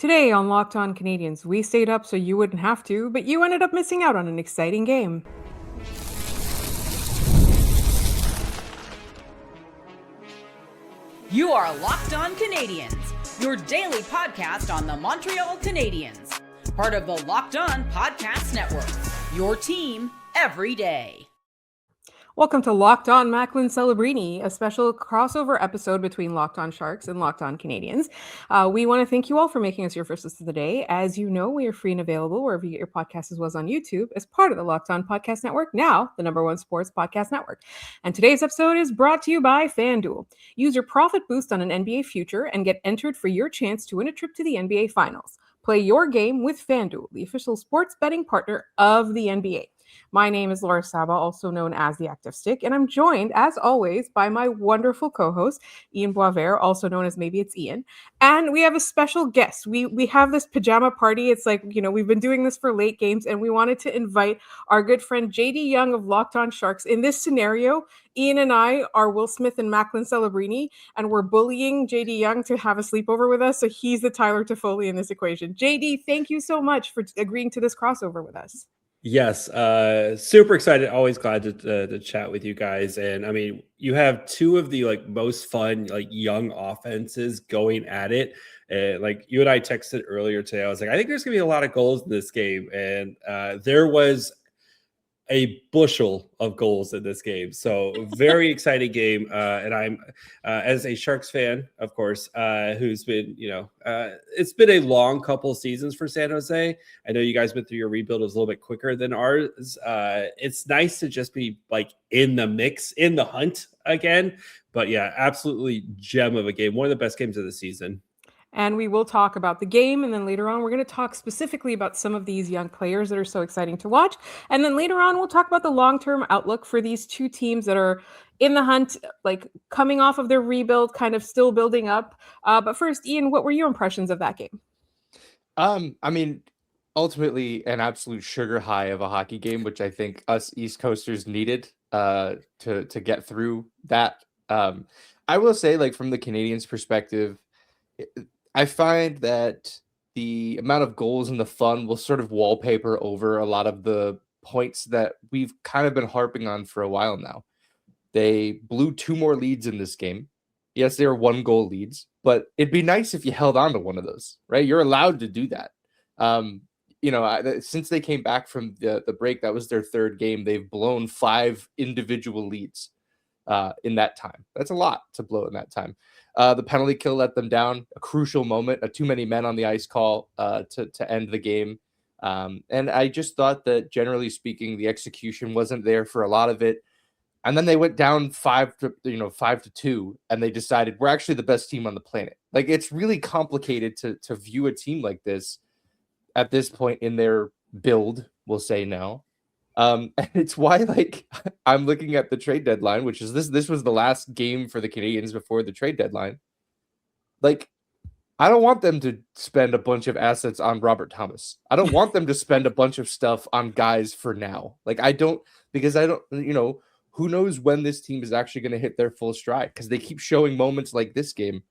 Today on Locked On Canadiens, we stayed up so you wouldn't have to, but you ended up missing out on an exciting game. You are Locked On Canadiens, your daily podcast on the Montreal Canadiens. Part of the Locked On Podcast Network, your team every day. Welcome to Locked On Macklin Celebrini, a special crossover episode between Locked On Sharks and Locked On Canadiens. We want to thank you all for making us your first listen of the day. As you know, we are free and available wherever you get your podcasts as well as on YouTube as part of the Locked On Podcast Network, now the #1 sports podcast network. And today's episode is brought to you by FanDuel. Use your profit boost on an NBA future and get entered for your chance to win a trip to the NBA Finals. Play your game with FanDuel, the official sports betting partner of the NBA. My name is Laura Saba, also known as the Active Stick, and I'm joined, as always, by my wonderful co-host, Ian Boisvert, also known as Maybe It's Ian. And we have a special guest. We have this pajama party. It's like, we've been doing this for late games, and we wanted to invite our good friend JD Young of Locked On Sharks. In this scenario, Ian and I are Will Smith and Macklin Celebrini, and we're bullying JD Young to have a sleepover with us, so he's the Tyler Toffoli in this equation. JD, thank you so much for agreeing to this crossover with us. Yes, super excited. Always glad to chat with you guys. And I mean, you have two of the most fun young offenses going at it. And you and I texted earlier today. I was like, I think there's gonna be a lot of goals in this game, and there was a bushel of goals in this game. So very exciting game. And I'm as a Sharks fan, of course, who's been, it's been a long couple seasons for San Jose. I know you guys went through your rebuild. It was a little bit quicker than ours. It's nice to just be in the mix, in the hunt again. But yeah, absolutely gem of a game. One of the best games of the season. And we will talk about the game. And then later on, we're going to talk specifically about some of these young players that are so exciting to watch. And then later on, we'll talk about the long-term outlook for these two teams that are in the hunt, coming off of their rebuild, kind of still building up. But first, Ian, what were your impressions of that game? I mean, ultimately an absolute sugar high of a hockey game, which I think us East Coasters needed to get through that. I will say, from the Canadiens' perspective, I find that the amount of goals and the fun will sort of wallpaper over a lot of the points that we've kind of been harping on for a while now. They blew 2 more leads in this game. Yes, they were 1-goal leads, but it'd be nice if you held on to one of those, right? You're allowed to do that. Since they came back from the break, that was their 3rd game. They've blown 5 individual leads in that time. That's a lot to blow in that time. The penalty kill let them down, a crucial moment, a too many men on the ice call to end the game. And I just thought that, generally speaking, the execution wasn't there for a lot of it. And then they went down 5-2, and they decided we're actually the best team on the planet. It's really complicated to view a team like this at this point in their build, we'll say now. And it's why, I'm looking at the trade deadline, which is this was the last game for the Canadiens before the trade deadline. I don't want them to spend a bunch of assets on Robert Thomas. I don't want them to spend a bunch of stuff on guys for now. Who knows when this team is actually going to hit their full stride, because they keep showing moments like this game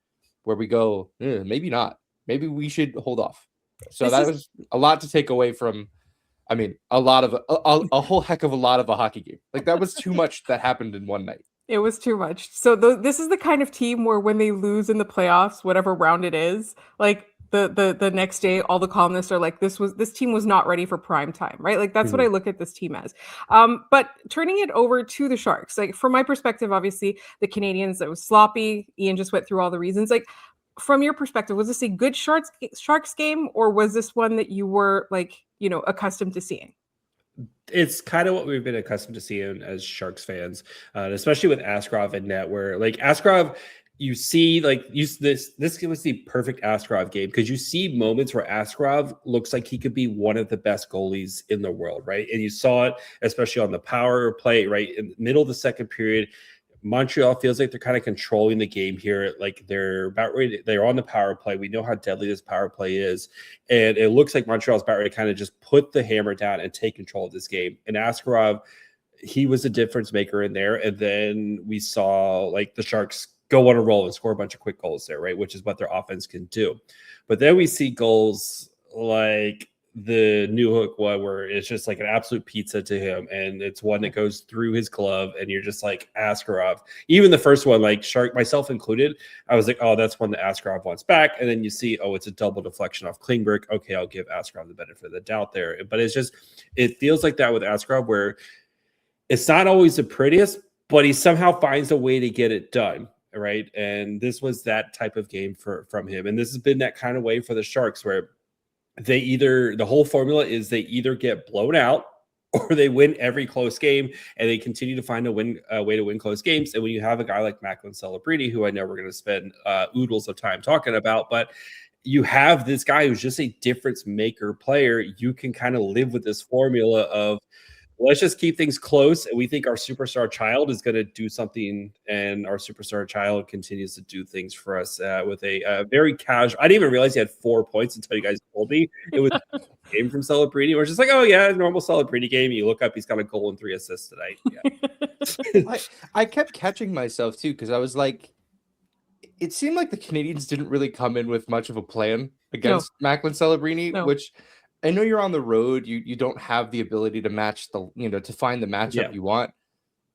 where we go, maybe not. Maybe we should hold off. So that was a lot to take away from. I mean, a whole heck of a lot of a hockey game. That was too much that happened in one night. It was too much. So this is the kind of team where when they lose in the playoffs, whatever round it is, the next day, all the columnists are like, this team was not ready for prime time, right? That's what I look at this team as. But turning it over to the Sharks, from my perspective, obviously the Canadiens, it was sloppy. Ian just went through all the reasons. From your perspective, was this a good Sharks game, or was this one that you were accustomed to seeing? It's kind of what we've been accustomed to seeing as Sharks fans, especially with Askarov and net, where Askarov, you see this was the perfect Askarov game, because you see moments where Askarov looks like he could be one of the best goalies in the world, right? And you saw it especially on the power play, right in the middle of the second period. Montreal feels like they're kind of controlling the game here. They're about ready. They're on the power play. We know how deadly this power play is. And it looks like Montreal's about ready to kind of just put the hammer down and take control of this game. And Askarov, he was a difference maker in there. And then we saw the Sharks go on a roll and score a bunch of quick goals there, right? Which is what their offense can do. But then we see goals like the new hook one where it's just like an absolute pizza to him, and it's one that goes through his glove, and you're just like, Askarov. Even the first one, like Shark, myself included, I was like, oh, that's one that Askarov wants back. And then you see, oh, it's a double deflection off Klingberg. Okay, I'll give Askarov the benefit of the doubt there. But it's just, it feels like that with Askarov, where it's not always the prettiest, but he somehow finds a way to get it done. Right. And this was that type of game from him. And this has been that kind of way for the Sharks, where the whole formula is they either get blown out or they win every close game, and they continue to find a way to win close games. And when you have a guy like Macklin Celebrini, who I know we're going to spend oodles of time talking about, but you have this guy who's just a difference maker player, you can kind of live with this formula of, let's just keep things close, and we think our superstar child is going to do something, and our superstar child continues to do things for us with a very casual. I didn't even realize he had 4 points until you guys told me it was a game from Celebrini. We're just like, oh yeah, normal Celebrini game. You look up, he's got a goal and 3 assists tonight. Yeah. I kept catching myself too, because I was like, it seemed like the Canadiens didn't really come in with much of a plan against Macklin Celebrini, which I know you're on the road. You don't have the ability to match to find the matchup you want.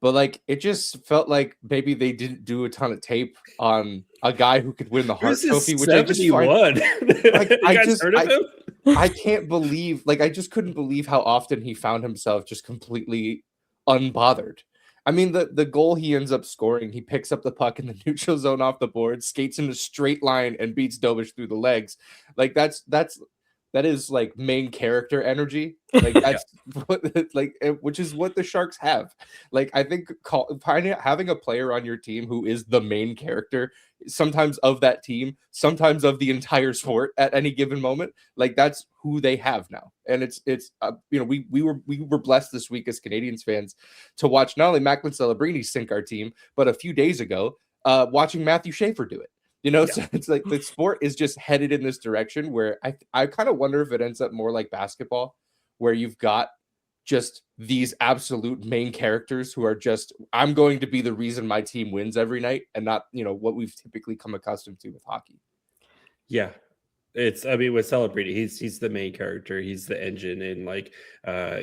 But like, it just felt like maybe they didn't do a ton of tape on a guy who could win the Hart Trophy, which I just find, like, heard of him? I can't believe, like, I just couldn't believe how often he found himself just completely unbothered. I mean, the goal he ends up scoring, he picks up the puck in the neutral zone off the board, skates in a straight line, and beats Dobeš through the legs. Like, that is like main character energy. Like that's which is what the Sharks have. Like, I think having a player on your team who is the main character, sometimes of that team, sometimes of the entire sport at any given moment, like that's who they have now. And it's we were blessed this week as Canadiens fans to watch not only Macklin Celebrini sink our team, but a few days ago, watching Matthew Schaefer do it. So it's like the sport is just headed in this direction where I kind of wonder if it ends up more like basketball, where you've got just these absolute main characters who are just, I'm going to be the reason my team wins every night, and not, what we've typically come accustomed to with hockey. Yeah. With Celebrini, he's the main character. He's the engine, and like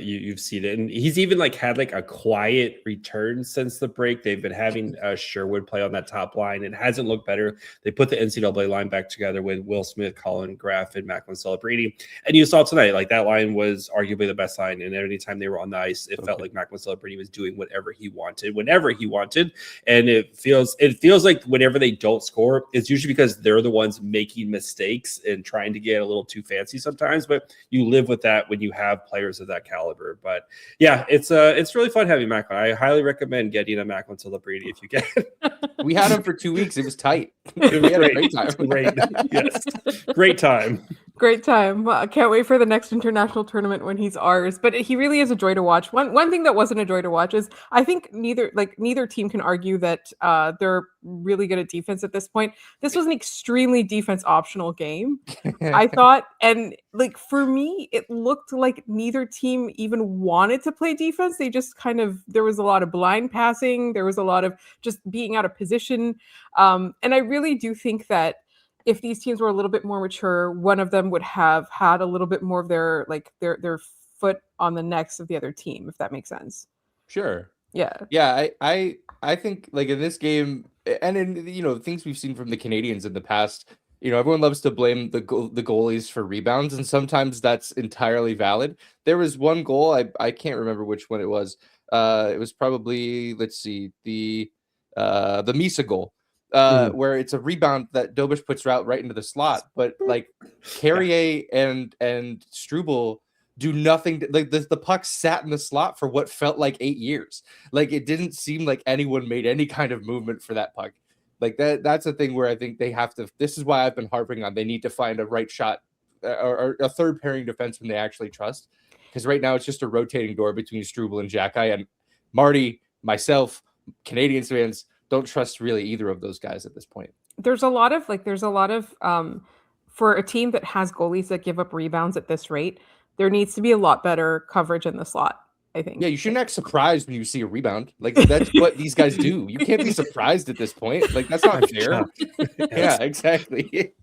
you've seen it, and he's even like had like a quiet return since the break. They've been having Sherwood play on that top line. It hasn't looked better. They put the NCAA line back together with Will Smith, Colin Graff, and Macklin Celebrini, and you saw tonight, like that line was arguably the best line. And every time they were on the ice, it felt like Macklin Celebrini was doing whatever he wanted, whenever he wanted. And it feels like whenever they don't score, it's usually because they're the ones making mistakes and trying to get a little too fancy sometimes, but you live with that when you have players of that caliber. But yeah, it's really fun having Macklin. I highly recommend getting a Macklin Celebrini if you can. We had him for 2 weeks. It was tight. It was great. Great time. Great. Yes. Great time. Great time. I can't wait for the next international tournament when he's ours. But he really is a joy to watch. One thing that wasn't a joy to watch is I think neither team can argue that they're really good at defense at this point. This was an extremely defense optional game, I thought. And like for me, it looked like neither team even wanted to play defense. They just there was a lot of blind passing. There was a lot of just being out of position. And I really do think that if these teams were a little bit more mature, one of them would have had a little bit more of their foot on the necks of the other team, if that makes sense. Sure. Yeah. Yeah. I think like in this game, and in things we've seen from the Canadiens in the past, everyone loves to blame the goalies for rebounds, and sometimes that's entirely valid. There was one goal, I can't remember which one it was. It was probably, let's see, the Misa goal. Where it's a rebound that Dobeš puts right into the slot, but like Carrier and Struble do nothing. Like the puck sat in the slot for what felt like 8 years. Like it didn't seem like anyone made any kind of movement for that puck. Like that's a thing where I think they have to. This is why I've been harping on. They need to find a right shot or a third pairing defenseman they actually trust. Because right now it's just a rotating door between Struble and Xhekaj, and Marty, myself, Canadiens fans don't trust really either of those guys at this point. There's a lot of for a team that has goalies that give up rebounds at this rate, there needs to be a lot better coverage in the slot. I think. Yeah, you shouldn't act surprised when you see a rebound. Like, that's what these guys do. You can't be surprised at this point. Like, that's not fair. Yeah, exactly.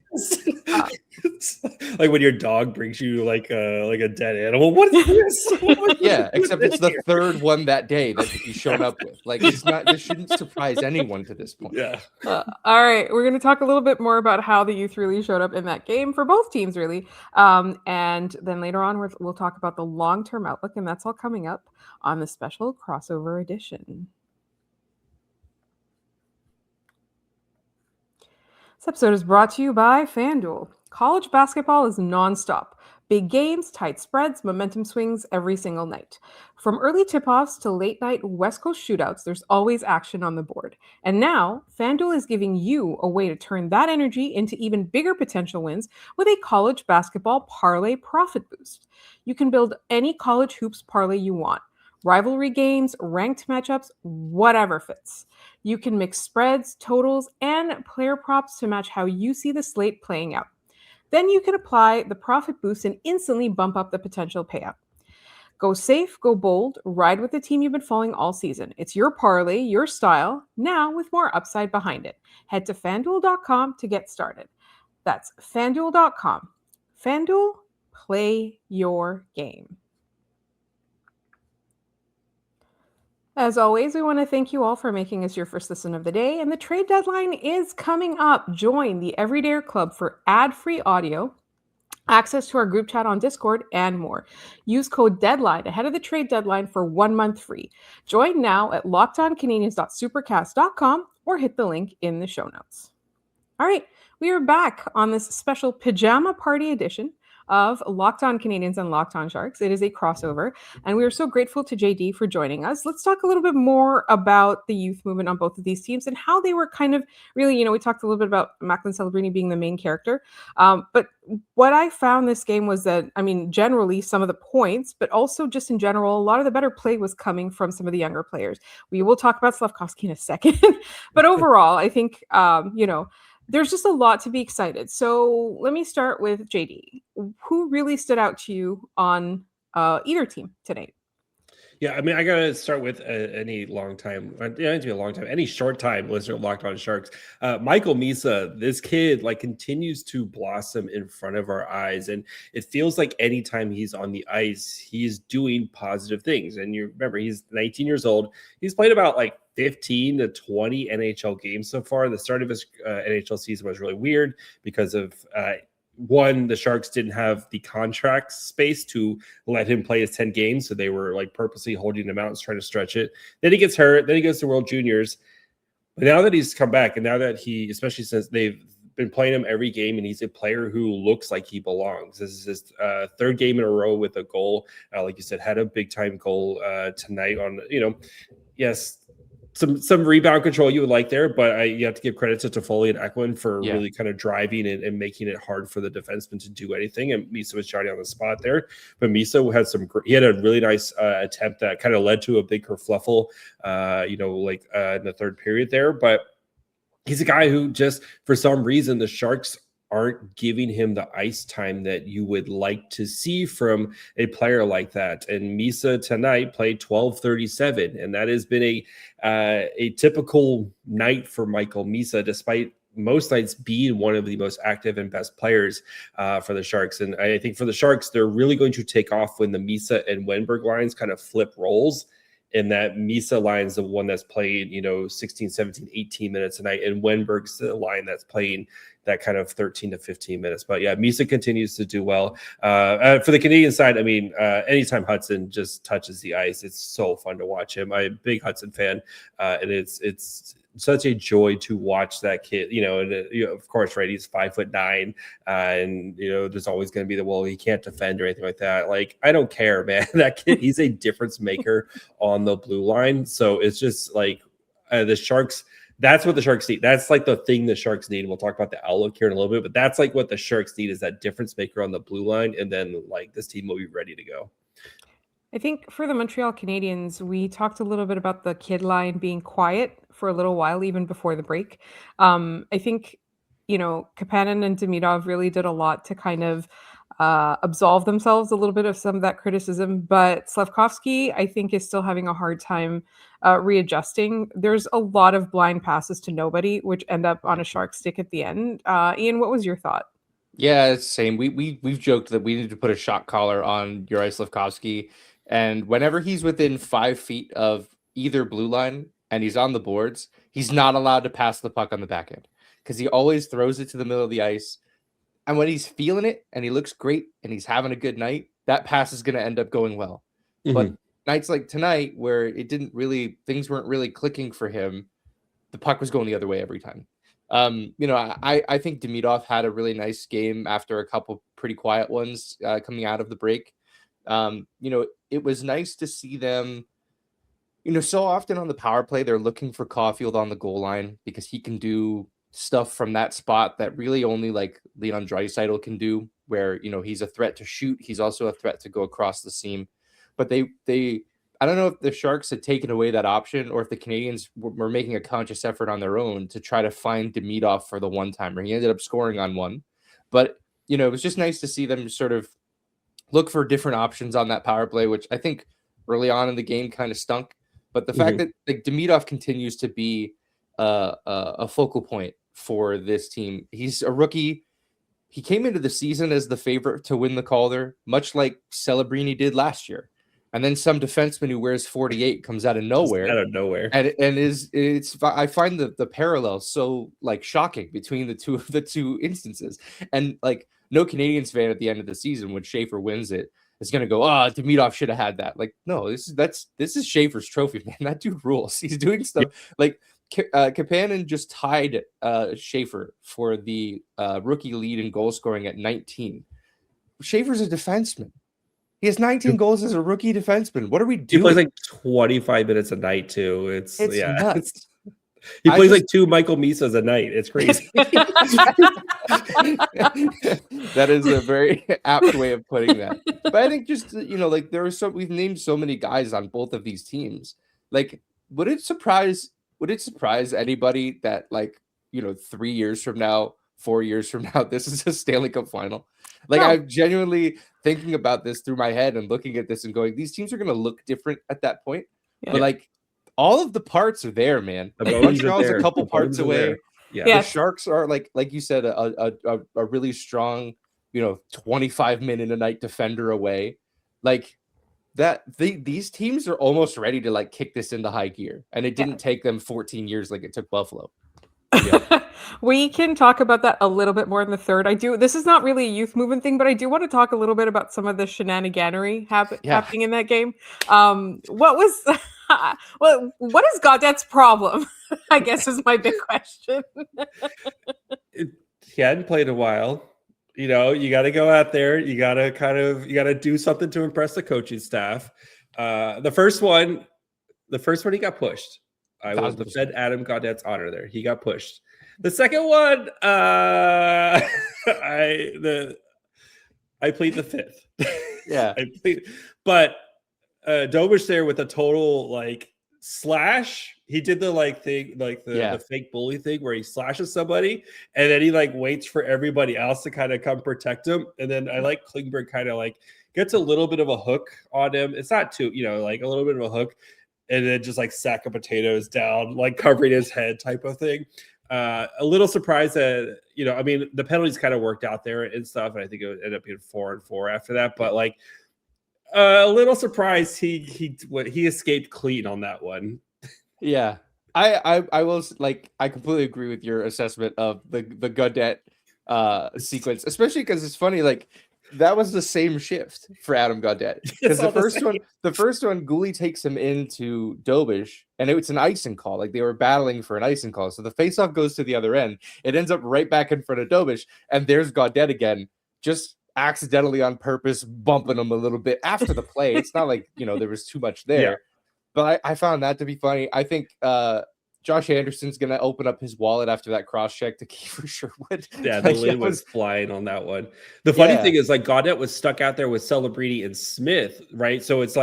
Like when your dog brings you like a dead animal. What is this? Yeah, except it's the third one that day that he's shown up with. Like, it's not. This shouldn't surprise anyone to this point. Yeah. All right, we're going to talk a little bit more about how the youth really showed up in that game for both teams, really. And then later on, we'll talk about the long-term outlook, and that's all coming up on the special crossover edition. This episode is brought to you by FanDuel. College basketball is nonstop. Big games, tight spreads, momentum swings every single night. From early tip-offs to late-night West Coast shootouts, there's always action on the board. And now, FanDuel is giving you a way to turn that energy into even bigger potential wins with a college basketball parlay profit boost. You can build any college hoops parlay you want. Rivalry games, ranked matchups, whatever fits. You can mix spreads, totals, and player props to match how you see the slate playing out. Then you can apply the profit boost and instantly bump up the potential payout. Go safe, go bold, ride with the team you've been following all season. It's your parlay, your style, now with more upside behind it. Head to FanDuel.com to get started. That's FanDuel.com. FanDuel, play your game. As always, we want to thank you all for making us your first listen of the day, and the trade deadline is coming up. Join the Everydayer Club for ad-free audio, access to our group chat on Discord, and more. Use code DEADLINE ahead of the trade deadline for 1 month free. Join now at lockedoncanadians.supercast.com or hit the link in the show notes. All right, we are back on this special pajama party edition of Locked On Canadiens and Locked On Sharks. It is a crossover, and we are so grateful to JD for joining us. Let's talk a little bit more about the youth movement on both of these teams and how they were kind of really, we talked a little bit about Macklin Celebrini being the main character. But what I found this game was that, generally some of the points, but also just in general, a lot of the better play was coming from some of the younger players. We will talk about Slavkovsky in a second, but overall, I think, there's just a lot to be excited. So let me start with JD. Who really stood out to you on either team tonight? Yeah, I got to start with any long time, any short time listener of Locked On Sharks. Michael Misa, this kid continues to blossom in front of our eyes. And it feels like anytime he's on the ice, he's doing positive things. And you remember, he's 19 years old. He's played about 15 to 20 NHL games so far. The start of his NHL season was really weird because of one, the Sharks didn't have the contract space to let him play his 10 games. So they were purposely holding him out and trying to stretch it. Then he gets hurt. Then he goes to World Juniors. But now that he's come back, and now that especially since they've been playing him every game, and he's a player who looks like he belongs. This is his third game in a row with a goal. Like you said, had a big time goal tonight on, yes, some rebound control you would like there, but you have to give credit to Toffoli and Eklund for really kind of driving and making it hard for the defenseman to do anything. And Misa was shouting on the spot there, but Misa had he had a really nice attempt that kind of led to a big kerfluffle, in the third period there. But he's a guy who just, for some reason, the Sharks aren't giving him the ice time that you would like to see from a player like that. And Misa tonight played 12:37, and that has been a typical night for Michael Misa, despite most nights being one of the most active and best players for the Sharks. And I think for the Sharks, they're really going to take off when the Misa and Wenberg lines kind of flip roles. And that Misa line's the one that's playing, 16, 17, 18 minutes a night. And Wenberg's the line that's playing that kind of 13 to 15 minutes. But yeah, Misa continues to do well. For the Canadian side, anytime Hutson just touches the ice, it's so fun to watch him. I'm a big Hutson fan, and it's such a joy to watch that kid, of course, right. He's 5'9", and, there's always going to be he can't defend or anything like that. I don't care, man. That kid, he's a difference maker on the blue line. So it's just the Sharks, that's what the Sharks need. That's the thing the Sharks need. And we'll talk about the outlook here in a little bit, but that's what the Sharks need, is that difference maker on the blue line. And then this team will be ready to go. I think for the Montreal Canadiens, we talked a little bit about the kid line being quiet for a little while, even before the break. I think, Kapanen and Demidov really did a lot to kind of absolve themselves a little bit of some of that criticism. But Slavkovsky, I think, is still having a hard time readjusting. There's a lot of blind passes to nobody, which end up on a shark stick at the end. Ian, what was your thought? Yeah, it's the same. We've joked that we need to put a shot collar on Yuri Slavkovsky, and whenever he's within 5 feet of either blue line and he's on the boards, he's not allowed to pass the puck on the back end because he always throws it to the middle of the ice. And when he's feeling it and he looks great and he's having a good night, that pass is going to end up going well. But nights like tonight, where things weren't really clicking for him, the puck was going the other way every time. I think Demidov had a really nice game after a couple pretty quiet ones coming out of the break. It was nice to see them. So often on the power play, they're looking for Caulfield on the goal line because he can do stuff from that spot that really only like Leon Draisaitl can do, where, he's a threat to shoot. He's also a threat to go across the seam. But I don't know if the Sharks had taken away that option or if the Canadiens were making a conscious effort on their own to try to find Demidov for the one-timer. He ended up scoring on one. But, it was just nice to see them sort of look for different options on that power play, which I think early on in the game kind of stunk. But the fact that Demidov continues to be a focal point for this team. He's a rookie. He came into the season as the favorite to win the Calder, much like Celebrini did last year. And then some defenseman who wears 48 comes out of nowhere. Just out of nowhere. And I find the parallel so like shocking between the two instances. And like no Canadiens fan at the end of the season when Schaefer wins it is gonna go, Demidov should have had that. Like, no, this is Schaefer's trophy, man. That dude rules. He's doing stuff like Kapanen just tied Schaefer for the rookie lead in goal scoring at 19. Schaefer's a defenseman. He has 19 goals as a rookie defenseman. What are we doing? He plays like 25 minutes a night too. It's nuts. He plays like 2 Michael Misas a night. It's crazy. That is a very apt way of putting that. But I think just we've named so many guys on both of these teams. Like, would it surprise anybody that 3 years from now, 4 years from now, this is a Stanley Cup final? Like, I'm genuinely thinking about this through my head and looking at this and going, these teams are going to look different at that point. Yeah. But all of the parts are there, man. Montreal's a couple parts away. Yeah. The Sharks are like you said, a really strong, 25-minute a night defender away. Like that, these teams are almost ready to kick this into high gear, and it didn't take them 14 years like it took Buffalo. Yeah. We can talk about that a little bit more in the third. This is not really a youth movement thing, but I do want to talk a little bit about some of the shenaniganery happening in that game. What is Gaudette's problem? I guess is my big question. He hadn't played in a while. You got to go out there. You got to do something to impress the coaching staff. The first one he got pushed. I will defend Adam Gaudette's honor there. He got pushed. The second one, I plead the fifth. Yeah. But Dobish there with a total slash. He did the thing, the fake bully thing where he slashes somebody and then he waits for everybody else to kind of come protect him. And then I like Klingberg kind of gets a little bit of a hook on him. It's not too, a little bit of a hook. And then just sack of potatoes down, covering his head type of thing. A little surprised that, the penalties kind of worked out there and stuff. And I think it would end up being 4-4 after that. But a little surprised he escaped clean on that one. Yeah. I will I completely agree with your assessment of the Gaudette sequence, especially because it's funny, that was the same shift for Adam Gaudette. Because the first one, Gouli takes him into Dobish, and it's an icing call. They were battling for an icing call. So the faceoff goes to the other end. It ends up right back in front of Dobish, and there's Gaudette again, just accidentally on purpose, bumping him a little bit after the play. It's not there was too much there. Yeah. But I found that to be funny. I think Josh Anderson's going to open up his wallet after that cross-check to Kiefer Sherwood. Yeah, the lid was flying on that one. The funny thing is, Gaudette was stuck out there with Celebrini and Smith, right? So it's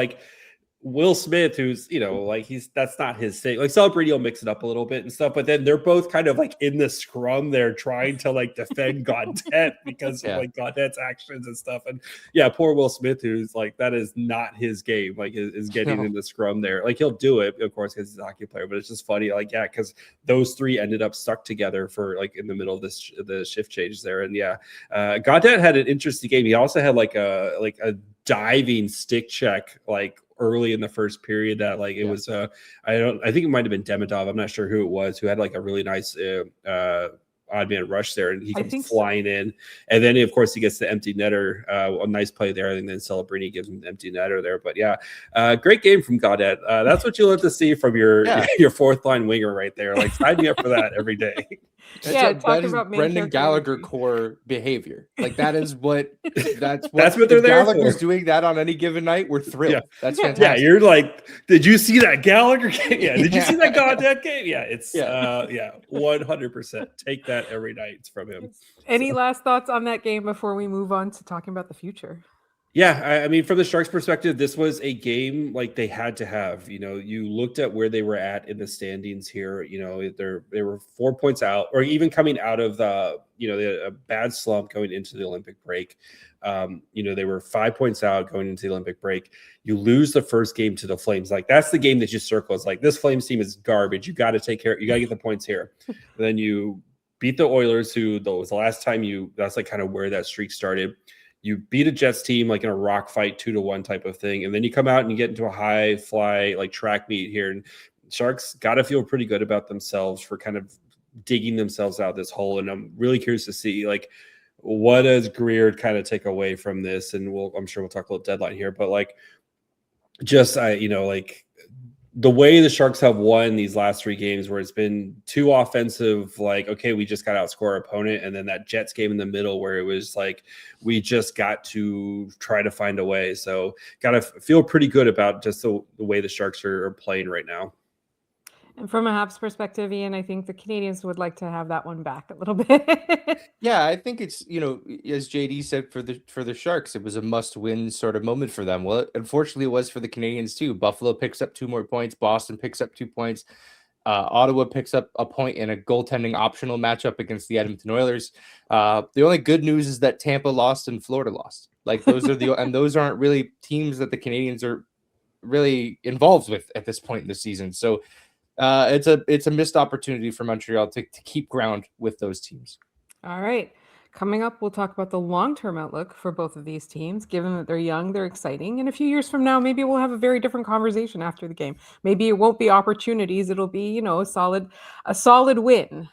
Will Smith, who's, like that's not his thing. Like Celebrini will mix it up a little bit and stuff, but then they're both kind of like in the scrum there trying to like defend Gaudette because of like Gaudette's actions and stuff. And yeah, poor Will Smith, who's like, that is not his game, like is getting in the scrum there. Like he'll do it, of course, because he's a hockey player, but it's just funny. Like, yeah, because those three ended up stuck together for like in the middle of the shift change there. And yeah, Gaudette had an interesting game. He also had like a diving stick check, like early in the first period that like it was I think it might have been Demidov, I'm not sure who it was, who had like a really nice odd man rush there, and he comes flying in, and then of course he gets the empty netter, a nice play there, and then Celebrini gives him the empty netter there. But yeah, great game from Gaudette. That's what you love to see from your fourth line winger right there. Like sign me up for that every day. Talk about Brendan Gallagher core behavior. Like that's what they're there Gallagher's for. Doing that on any given night, we're thrilled. Yeah. That's fantastic. Yeah, you're like, did you see that Gallagher game? Yeah, did you see that Gaudette game? Yeah, it's 100%. Take that every night from him. Any last thoughts on that game before we move on to talking about the future? Yeah, I mean, from the Sharks' perspective, this was a game like they had to have. You looked at where they were at in the standings here. They were 4 points out, or even coming out of a bad slump going into the Olympic break. They were 5 points out going into the Olympic break. You lose the first game to the Flames. Like that's the game that you circle. It's like, this Flames team is garbage. You got to take care. You got to get the points here. Then you beat the Oilers, who was the last time that's like kind of where that streak started. You beat a Jets team like in a rock fight 2-1 type of thing. And then you come out and you get into a high fly like track meet here. And Sharks got to feel pretty good about themselves for kind of digging themselves out this hole. And I'm really curious to see like what does Greer kind of take away from this. And I'm sure we'll talk a little deadline here, but like just the way the Sharks have won these last three games, where it's been too offensive, like, okay, we just got to outscore our opponent. And then that Jets game in the middle where it was like, we just got to try to find a way. So got to feel pretty good about just the way the Sharks are playing right now. And from a Habs perspective, Ian, I think the Canadiens would like to have that one back a little bit. Yeah, I think it's, as JD said, for the Sharks, it was a must-win sort of moment for them. Well, unfortunately, it was for the Canadiens too. Buffalo picks up 2 more points. Boston picks up 2 points. Ottawa picks up a point in a goaltending optional matchup against the Edmonton Oilers. The only good news is that Tampa lost and Florida lost. Like those are and those aren't really teams that the Canadiens are really involved with at this point in the season. So it's a missed opportunity for Montreal to keep ground with those teams. All right. Coming up, we'll talk about the long-term outlook for both of these teams. Given that they're young, they're exciting. And a few years from now, maybe we'll have a very different conversation after the game. Maybe it won't be opportunities. It'll be, a solid win.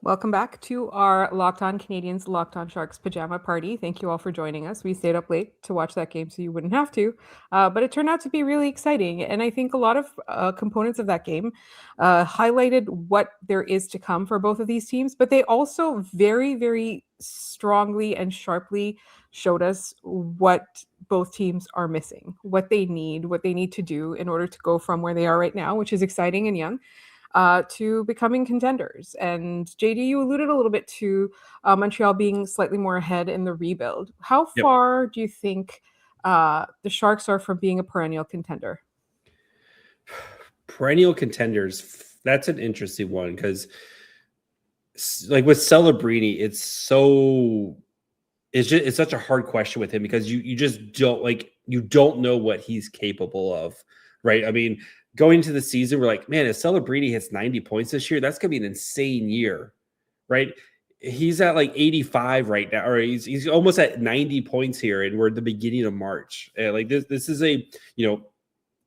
Welcome back to our Locked On Canadiens, Locked On Sharks pajama party. Thank you all for joining us. We stayed up late to watch that game so you wouldn't have to, but it turned out to be really exciting. And I think a lot of components of that game highlighted what there is to come for both of these teams, but they also very, very strongly and sharply showed us what both teams are missing, what they need to do in order to go from where they are right now, which is exciting and young, to becoming contenders. And JD, you alluded a little bit to Montreal being slightly more ahead in the rebuild. How far do you think the Sharks are from being a perennial contender? Perennial contenders, that's an interesting one, because like with Celebrini, it's such a hard question with him, because you just don't know what he's capable of, right? I mean, going into the season, we're like, man, if Celebrini hits 90 points this year, that's going to be an insane year, right? He's at like 85 right now, or he's almost at 90 points here, and we're at the beginning of March. Like this is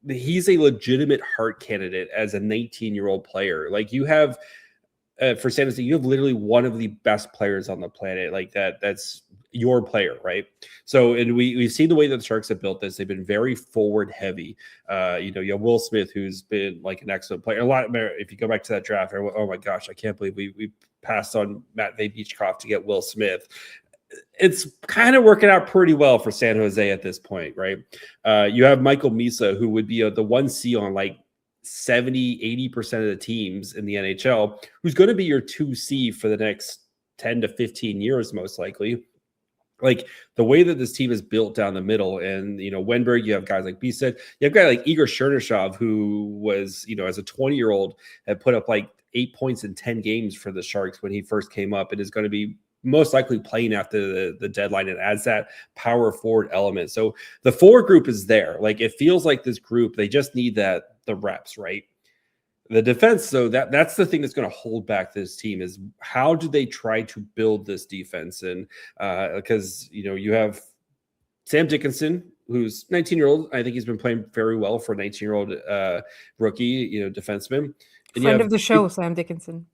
he's a legitimate Hart candidate as a 19-year-old player. Like you have, for San Jose, you have literally one of the best players on the planet. Like that's your player, right? So, and we've seen the way that the Sharks have built this. They've been very forward heavy. You have Will Smith, who's been like an excellent player. If you go back to that draft, oh my gosh, I can't believe we passed on Matvei Beachcroft to get Will Smith. It's kind of working out pretty well for San Jose at this point, right? You have Michael Misa, who would be the 1C on like 70-80% of the teams in the NHL, who's going to be your 2C for the next 10 to 15 years, most likely. Like the way that this team is built down the middle, and Wenberg, you have guys like Bisa, you have guys like Igor Chernyshov, who was, as a 20-year-old, had put up like 8 points in 10 games for the Sharks when he first came up, and is going to be most likely playing after the deadline, and adds that power forward element. So the forward group is there. Like it feels like this group, they just need the reps, right? The defense, so that's the thing that's going to hold back this team, is how do they try to build this defense? And because you have Sam Dickinson, who's 19-year-old. I think he's been playing very well for a 19-year-old rookie, defenseman. And friend of the show, Sam Dickinson.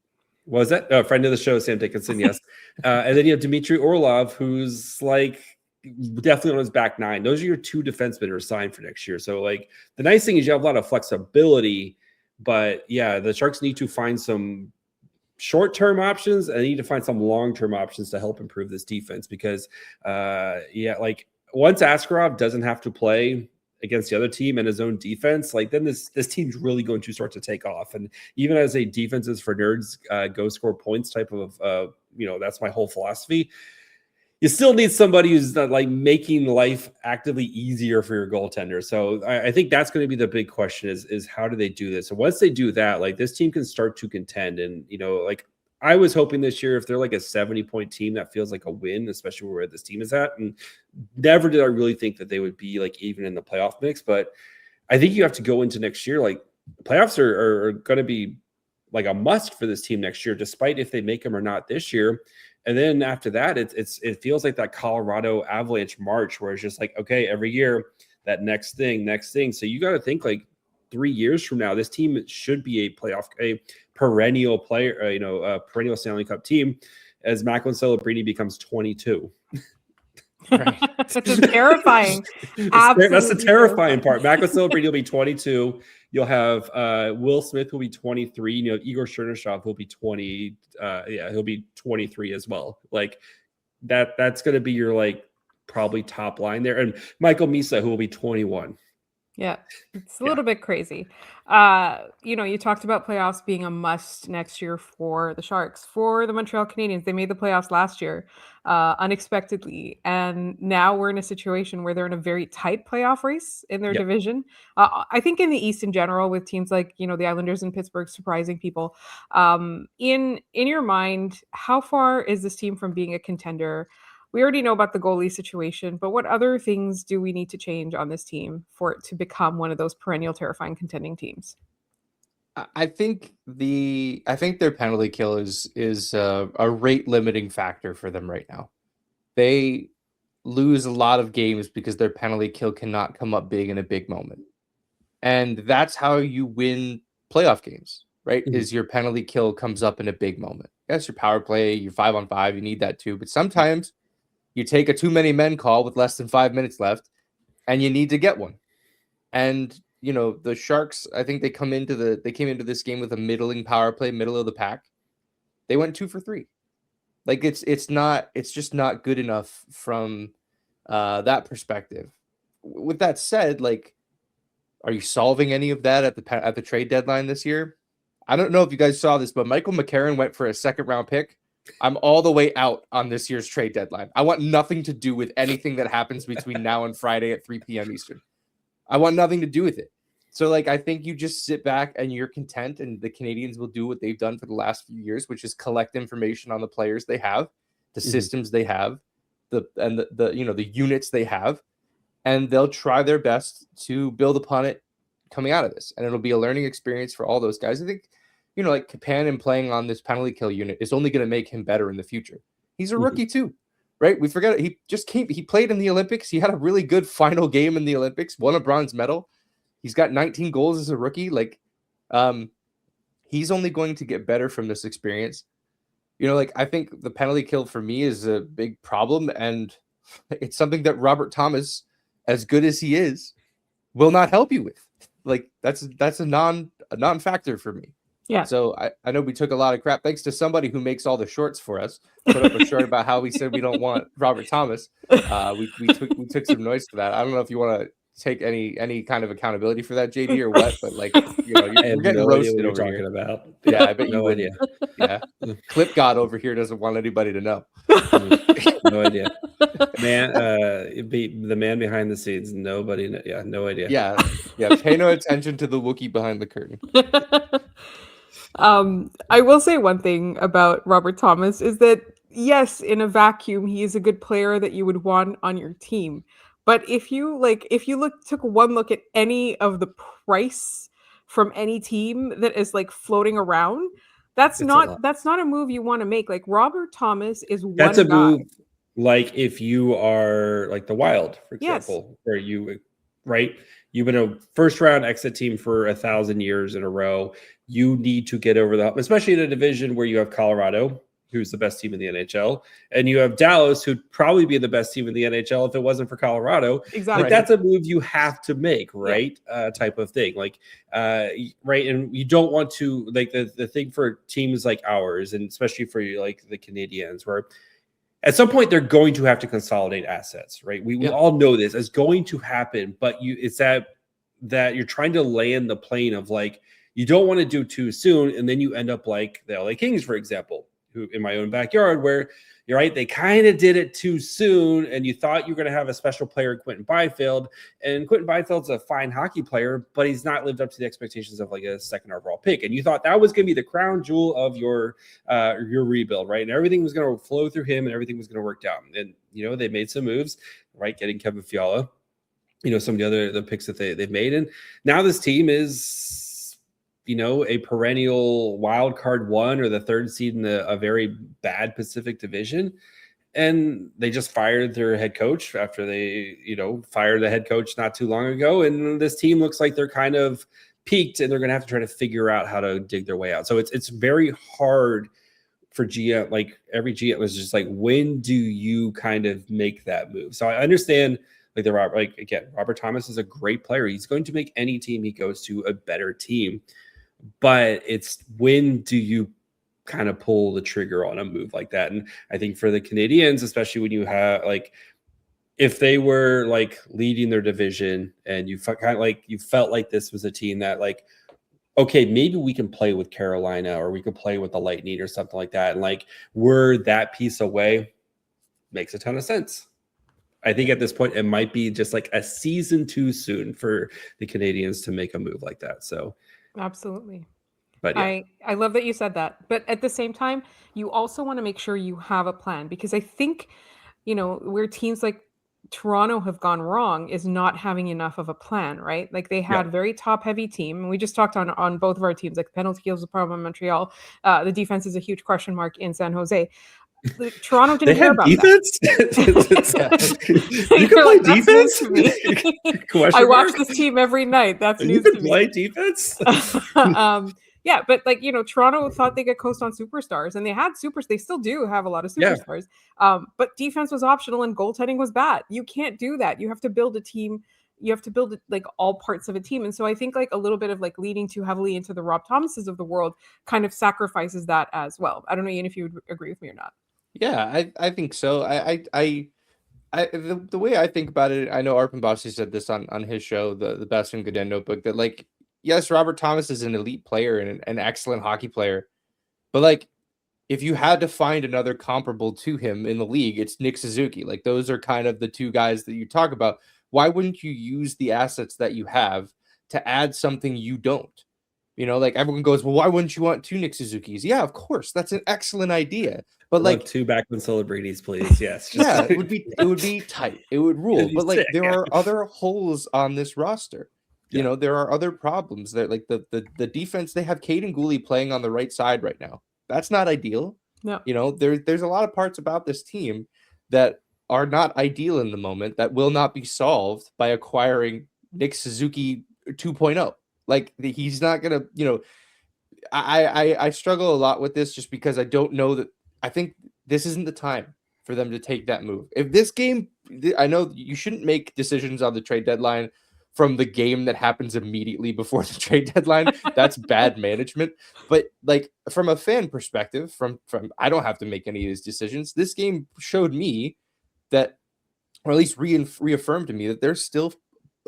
Was that a friend of the show, Sam Dickinson? Yes. And then you have Dmitry Orlov, who's like definitely on his back nine. Those are your two defensemen who are signed for next year. So like the nice thing is you have a lot of flexibility. But yeah, the Sharks need to find some short-term options, and they need to find some long-term options to help improve this defense, because like once Askarov doesn't have to play against the other team and his own defense, like then this team's really going to start to take off. And even as a defenses for nerds go score points type of that's my whole philosophy. You still need somebody who's not like making life actively easier for your goaltender. So I think that's going to be the big question is how do they do this? And once they do that, like this team can start to contend. And, like I was hoping this year, if they're like a 70-point team, that feels like a win, especially where this team is at. And never did I really think that they would be like even in the playoff mix. But I think you have to go into next year. Like playoffs are going to be like a must for this team next year, despite if they make them or not this year. And then after that, it feels like that Colorado Avalanche March, where it's just like, okay, every year that next thing. So you got to think like 3 years from now, this team should be a perennial player, a perennial Stanley Cup team, as Macklin Celebrini becomes 22. Right. That's terrifying. That's the terrifying part. Macklin Celebrini will be 22. You'll have Will Smith will be 23. Igor Chernyshov will be 20. He'll be 23 as well. Like that's going to be your like probably top line there. And Michael Misa, who will be 21. Yeah, it's a little bit crazy. You talked about playoffs being a must next year for the Sharks. For the Montreal Canadiens, they made the playoffs last year unexpectedly. And now we're in a situation where they're in a very tight playoff race in their division. I think in the East in general, with teams like, the Islanders and Pittsburgh surprising people. In your mind, how far is this team from being a contender? We already know about the goalie situation, but what other things do we need to change on this team for it to become one of those perennial terrifying contending teams? I think their penalty kill is a rate limiting factor for them right now. They lose a lot of games because their penalty kill cannot come up big in a big moment. And that's how you win playoff games, right? Mm-hmm. Is your penalty kill comes up in a big moment. Yes, your power play, your 5-on-5, you need that too. But sometimes you take a too many men call with less than 5 minutes left, and you need to get one. And the Sharks, I think they came into this game with a middling power play, middle of the pack. They went 2 for 3. Like it's just not good enough from that perspective. With that said, like, are you solving any of that at the trade deadline this year? I don't know if you guys saw this, but Michael McCarron went for a 2nd-round pick. I'm all the way out on this year's trade deadline. I want nothing to do with anything that happens between now and Friday at 3 p.m. Eastern. I want nothing to do with it. So, like, I think you just sit back and you're content, and the Canadiens will do what they've done for the last few years, which is collect information on the players they have, the systems they have, the units they have, and they'll try their best to build upon it coming out of this. And it'll be a learning experience for all those guys. I think, like Kapanen playing on this penalty kill unit is only going to make him better in the future. He's a rookie too, right? We forget it. He played in the Olympics. He had a really good final game in the Olympics, won a bronze medal. He's got 19 goals as a rookie. Like, he's only going to get better from this experience. I think the penalty kill for me is a big problem, and it's something that Robert Thomas, as good as he is, will not help you with. Like, that's a non-factor for me. Yeah. So I know we took a lot of crap, thanks to somebody who makes all the shorts for us. Put up a short about how we said we don't want Robert Thomas. We took some noise for that. I don't know if you want to take any kind of accountability for that, JD, or what? But like, you're I have getting no idea roasted what you're over talking here. about. Yeah, I bet you No wouldn't. idea. Yeah, Clip God over here doesn't want anybody to know. No idea. Man, it'd be the man behind the scenes. Nobody. Yeah, no idea. Yeah. Pay no attention to the Wookiee behind the curtain. I will say one thing about Robert Thomas is that yes, in a vacuum, he is a good player that you would want on your team. But if you took one look at any of the price from any team that is like floating around, It's a lot. that's not a move you want to make. Like Robert Thomas is That's a one guy. move. Like if you are like the Wild, for Yes. example, where you've been a first round exit team for 1,000 years in a row. You need to get over the hump, especially in a division where you have Colorado, who's the best team in the NHL, and you have Dallas, who'd probably be the best team in the NHL if it wasn't for Colorado. Exactly. Like that's a move you have to make, right? Yeah. Type of thing. Like, right. And you don't want to like the thing for teams like ours, and especially for like the Canadiens, where at some point they're going to have to consolidate assets, right? We all know this is going to happen, but it's that you're trying to land the plane of like, you don't want to do too soon. And then you end up like the LA Kings, for example, who in my own backyard, where you're right, they kind of did it too soon. And you thought you were going to have a special player, Quentin Byfield. And Quentin Byfield's a fine hockey player, but he's not lived up to the expectations of like a second overall pick. And you thought that was going to be the crown jewel of your rebuild, right? And everything was going to flow through him and everything was going to work out. And, they made some moves, right? Getting Kevin Fiala, some of the picks that they've made. And now this team is, a perennial wild card one or the third seed in a very bad Pacific Division. And they just fired their head coach after they, fired the head coach not too long ago. And this team looks like they're kind of peaked and they're going to have to try to figure out how to dig their way out. So it's very hard for GM. Like every GM was just like, when do you kind of make that move? So I understand Robert Thomas is a great player. He's going to make any team he goes to a better team. But it's when do you kind of pull the trigger on a move like that? And I think for the Canadiens, especially when you have like, if they were like leading their division and you felt like this was a team that like, okay, maybe we can play with Carolina or we could play with the Lightning or something like that. And like, we're that piece away, makes a ton of sense. I think at this point, it might be just like a season too soon for the Canadiens to make a move like that. So absolutely. But yeah. I love that you said that. But at the same time, you also want to make sure you have a plan, because I think, where teams like Toronto have gone wrong is not having enough of a plan, right? Like they had a very top heavy team. And we just talked on both of our teams, like the penalty kill is a problem in Montreal. The defense is a huge question mark in San Jose. Toronto didn't care about defense? That. You can play defense? I watch this team every night. That's news to me. You can play defense? Yeah, but like, Toronto thought they could coast on superstars, and they had they still do have a lot of superstars. But defense was optional and goaltending was bad. You can't do that. You have to build a team. You have to build it like all parts of a team. And so I think like a little bit of like leading too heavily into the Rob Thomases of the world kind of sacrifices that as well. I don't know, Ian, if you would agree with me or not. Yeah, I think so. The way I think about it, I know Arpon Bossy said this on his show, the Best in Gaudette Notebook, that like, yes, Robert Thomas is an elite player and an excellent hockey player, but like, if you had to find another comparable to him in the league, it's Nick Suzuki. Like those are kind of the two guys that you talk about. Why wouldn't you use the assets that you have to add something you don't? Like everyone goes, well, why wouldn't you want two Nick Suzukis? Yeah, of course, that's an excellent idea. But like two Macklin Celebrinis, please. Yes. Yeah, it would be tight. It would rule. But like there are other holes on this roster. There are other problems. That like the defense, they have Caden Gooley playing on the right side right now. That's not ideal. No. There's a lot of parts about this team that are not ideal in the moment that will not be solved by acquiring Nick Suzuki 2.0. Like he's not gonna, I struggle a lot with this just because I don't know that. I think this isn't the time for them to take that move. If this game, I know you shouldn't make decisions on the trade deadline from the game that happens immediately before the trade deadline. That's bad management. But like from a fan perspective, from I don't have to make any of these decisions. This game showed me that, or at least reaffirmed to me that there's still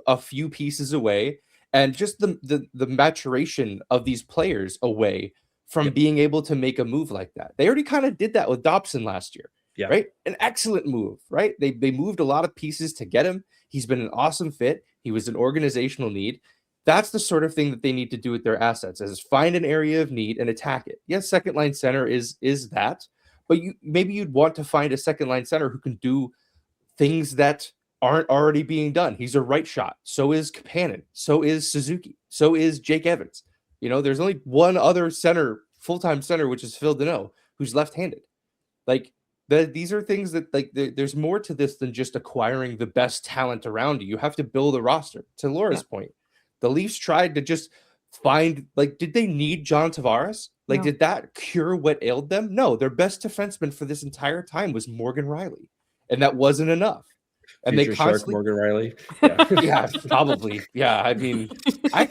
a few pieces away, and just the maturation of these players away from being able to make a move like that. They already kind of did that with Dobson last year, right? An excellent move, right? They moved a lot of pieces to get him. He's been an awesome fit. He was an organizational need. That's the sort of thing that they need to do with their assets, is find an area of need and attack it. Yes, second line center is that, but maybe you'd want to find a second line center who can do things that aren't already being done. He's a right shot. So is Kapanen. So is Suzuki. So is Jake Evans. There's only one other center, full-time center, which is Phil Deneau, who's left-handed. Like, these are things that, like, there's more to this than just acquiring the best talent around you. You have to build a roster. To Laura's point, the Leafs tried to just find, like, did they need John Tavares? Like, did that cure what ailed them? No, their best defenseman for this entire time was Morgan Riley, and that wasn't enough. And Future they constantly, Morgan Riley. Yeah, probably. Yeah, I mean, I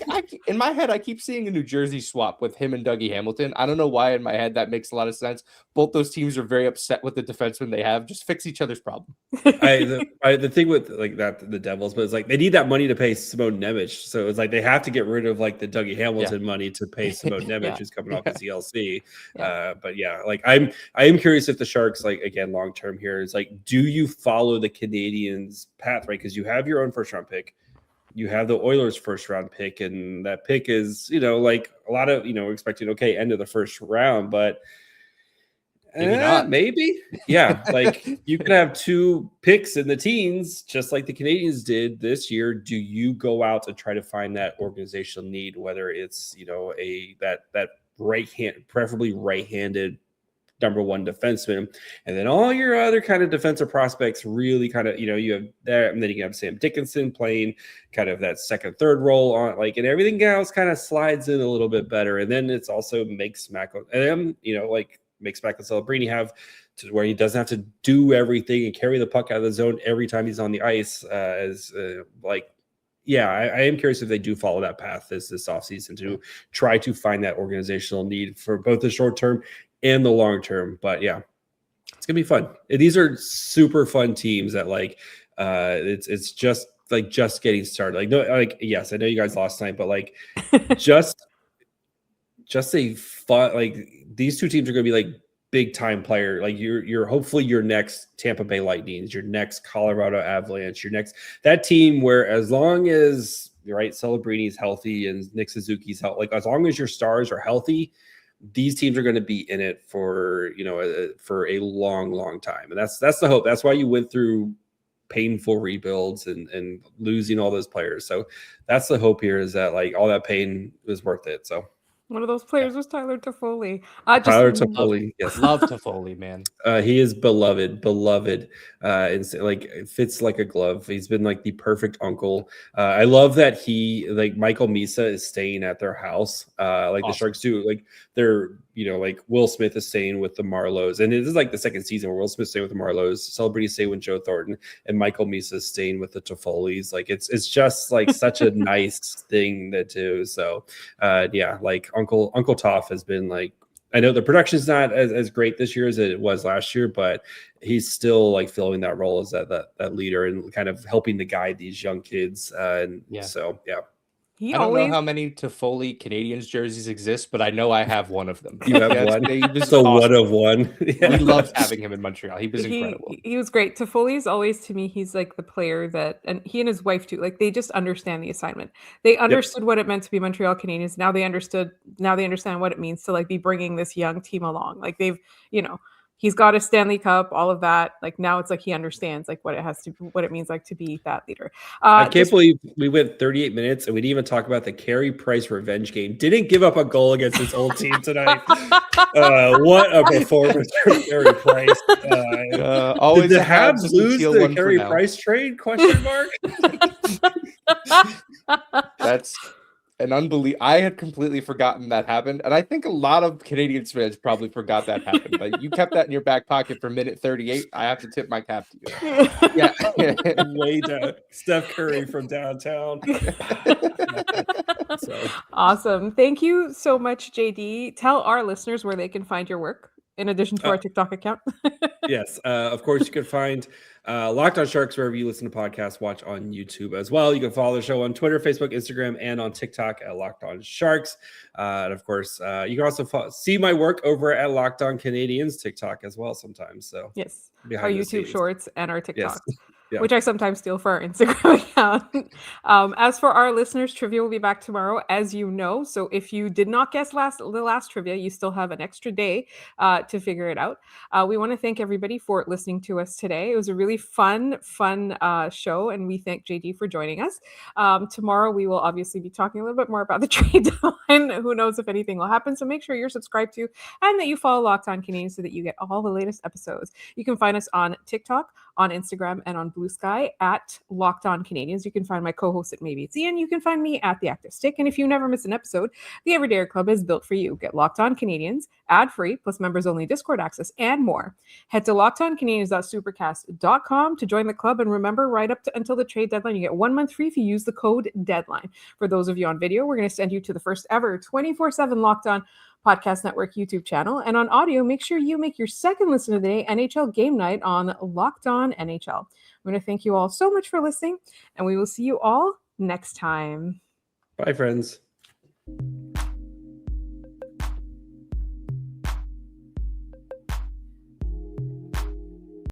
in my head, I keep seeing a New Jersey swap with him and Dougie Hamilton. I don't know why in my head that makes a lot of sense. Both those teams are very upset with the defensemen they have. Just fix each other's problem. The thing with like that, the Devils, but it's like they need that money to pay Simone Nemec. So it's like they have to get rid of like the Dougie Hamilton money to pay Simone Nemec, who's coming off his ELC. But like I am curious if the Sharks, like, again, long term here, is like, do you follow the Canadiens path, right? Because you have your own first round pick, you have the Oilers first round pick, and that pick is, like a lot of, expecting, okay, end of the first round, but maybe not. Maybe. Yeah. Like, you can have 2 picks in the teens, just like the Canadiens did this year. Do you go out and try to find that organizational need, whether it's, that right hand, preferably right-handed number 1 defenseman, and then all your other kind of defensive prospects really kind of, you have that, and then you can have Sam Dickinson playing kind of that second, third role on, like, and everything else kind of slides in a little bit better. And then it's also makes Macklin Celebrini have to where he doesn't have to do everything and carry the puck out of the zone every time he's on the ice. I am curious if they do follow that path this offseason to try to find that organizational need for both the short term and the long term. But yeah, it's gonna be fun. These are super fun teams that, like, it's just getting started. Like, no, like, yes, I know you guys lost tonight, but like just a fun, like, these 2 teams are gonna be like big time player. Like, you're hopefully your next Tampa Bay Lightning, your next Colorado Avalanche, your next, that team where, as long as Celebrini's healthy and Nick Suzuki's healthy, like, as long as your stars are healthy, these teams are going to be in it for for a long time. And that's the hope. That's why you went through painful rebuilds and losing all those players. So that's the hope here, is that, like, all that pain was worth it. So one of those players was Tyler Toffoli. Tyler Toffoli, yes, love Toffoli, man. He is beloved, and like, it fits like a glove. He's been like the perfect uncle. I love that Michael Misa is staying at their house, like awesome. The Sharks do. Like, they're, like, Will Smith is staying with the Marlows, and it is like the second season where Will Smith's staying with the Marlows, Celebrity staying with Joe Thornton, and Michael Misa is staying with the Toffolis. Like, it's just like such a nice thing to do. So like Uncle Toff has been, like, I know the production's not as great this year as it was last year, but he's still, like, filling that role as that leader and kind of helping to guide these young kids. So I don't know how many Toffoli Canadiens jerseys exist, but I know I have one of them. You have one? So awesome. One of one. Yeah. We loved having him in Montreal. He was incredible. He was great. Toffoli is always, to me, he's like the player that, and he and his wife too, like, they just understand the assignment. They understood what it meant to be Montreal Canadiens. Now they understand what it means to, like, be bringing this young team along. Like, they've, he's got a Stanley Cup, all of that. Like, now it's like he understands, like, what it means, like, to be that leader. I can't believe we went 38 minutes and we didn't even talk about the Carey Price revenge game. Didn't give up a goal against his old team tonight. What a performance from Carey Price. Always did the Habs lose the Carey Price trade? Question mark. That's an unbelievable. I had completely forgotten that happened, and I think a lot of Canadiens fans probably forgot that happened. But you kept that in your back pocket for minute 38. I have to tip my cap to you. Yeah, way down. Steph Curry from downtown. Awesome. Thank you so much, JD. Tell our listeners where they can find your work. in addition to our TikTok account. Yes. Of course, you can find Locked On Sharks wherever you listen to podcasts, watch on YouTube as well. You can follow the show on Twitter, Facebook, Instagram, and on TikTok at Locked On Sharks. And of course, you can also see my work over at Locked On Canadiens TikTok as well sometimes. So yes, behind our the YouTube scenes. shorts and our TikTok. Yes. Yeah. Which I sometimes steal for our Instagram account. As for our listeners, trivia will be back tomorrow, as you know. So if you did not guess the last trivia, you still have an extra day to figure it out. We want to thank everybody for listening to us today. It was a really fun show, and we thank JD for joining us. Tomorrow, we will obviously be talking a little bit more about the trade deadline. Who knows if anything will happen. So make sure you're subscribed to and that you follow Locked On Canadiens so that you get all the latest episodes. You can find us on TikTok, on Instagram, and on Blue Sky at Locked On Canadiens. You can find my co-host at Maybe It's Ian. You can find me at The Active Stick. And if you never miss an episode, the Everydayer Club is built for you. Get Locked On Canadiens, ad-free, plus members-only Discord access, and more. Head to lockedoncanadiens.supercast.com to join the club. And remember, right up until the trade deadline, you get 1 month free if you use the code DEADLINE. For those of you on video, we're going to send you to the first ever 24/7 Locked On Podcast Network YouTube channel. And on audio, make sure you make your second listen of the day NHL Game Night on Locked On NHL. I'm going to thank you all so much for listening, and we will see you all next time. Bye, friends.